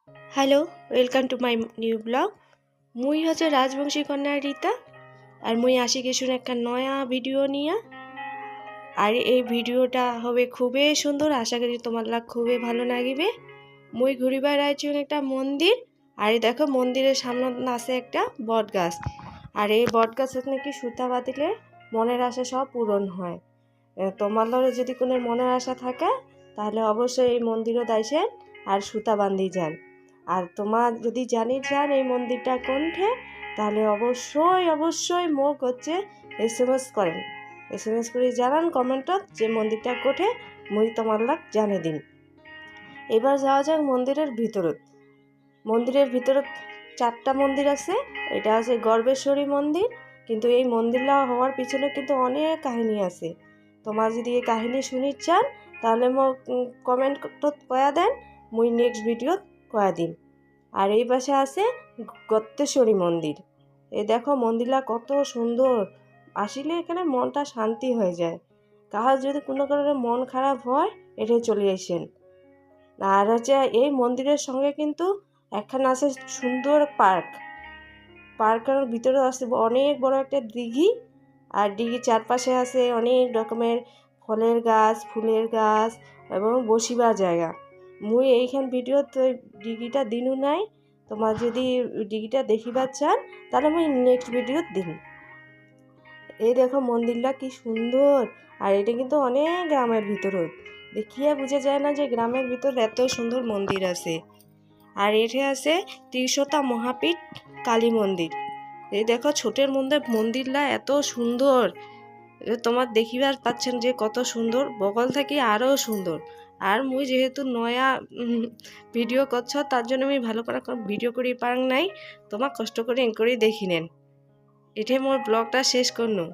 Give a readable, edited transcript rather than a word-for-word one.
Hello, welcome to my new blog. মুই হচ্ছে রাজবংশী কন্যা রীতা, আর মুই আসি গেছুন একটা নয়া ভিডিও নিয়ে। আর এই ভিডিওটা হবে খুবই সুন্দর, আশা করি তোমার লাগ খুবই ভালো লাগিবে। মুই ঘুরিবার আইছি একটা মন্দির, আর এই দেখো মন্দিরের সামনে আছে একটা বট গাছ। আর এই বট গাছে নাকি সুতা বাঁধিলে মনের আশা সব পূরণ হয়। তোমার যদি কোনো মনের আশা থাকে তাহলে অবশ্যই এই মন্দিরও দাইছেন আর সুতা বান্ধি যান। আর তোমার যদি জানি যান এই মন্দিরটা কোনঠে, তাহলে অবশ্যই মোক হচ্ছে SMS করেন। SMS করে জানান কমেন্টত যে মন্দিরটা কোঠে, মুই তোমার লাগ জানে দিন। এবার যাওয়া যাক মন্দিরের ভিতরত। মন্দিরের ভিতরত 4টা মন্দির আছে। এটা আছে গর্বেশ্বরী মন্দির, কিন্তু এই মন্দিরটা হওয়ার পিছনে কিন্তু অনেক কাহিনী আছে। তোমার যদি এই কাহিনী শুনি চান তাহলে মোক কমেন্টত কয়া দেন, মুই নেক্সট ভিডিওত কয়া দিন। আর এই পাশে আছে গত্তেশ্বরী মন্দির। এই দেখো মন্দিরটা কত সুন্দর, আসলে এখানে মনটা শান্তি হয়ে যায়। কাহার যদি কোনো কারণে মন খারাপ হয় এটাই চলে আসেন। আর হচ্ছে এই মন্দিরের সঙ্গে কিন্তু একখানা আছে সুন্দর পার্কের ভিতরে আছে অনেক বড় একটা দিঘি। আর দিঘির চারপাশে আছে অনেক রকমের ফলের গাছ, ফুলের গাছ এবং বসিবার জায়গা। মুই এইখান ভিডিওত ওই দিঘিটা দিনু নাই। তোমার যদি দিঘিটা দেখিবার চান তাহলে মুই নেক্সট ভিডিওত দিন। এই দেখো মন্দিরটা কি সুন্দর, আর এটা কিন্তু অনেক গ্রামের ভিতরত, দেখিয়া বোঝা যায় না যে গ্রামের ভিতর এত সুন্দর মন্দির আছে। আর এঠে আছে ত্রিশতা মহাপীঠ কালী মন্দির। এই দেখো ছোটের মধ্যে মন্দিরটা এত সুন্দর, তোমার দেখিবার পাচ্ছেন যে কত সুন্দর, বগল থেকে আরও সুন্দর। আর মুই যেহেতু নয়া ভিডিও করছ তার জন্য আমি ভালো করে ভিডিও করি পার নাই, তোমার কষ্ট করে এনকরি দেখি নেন। এটাই মোর ব্লগটা শেষ করনু।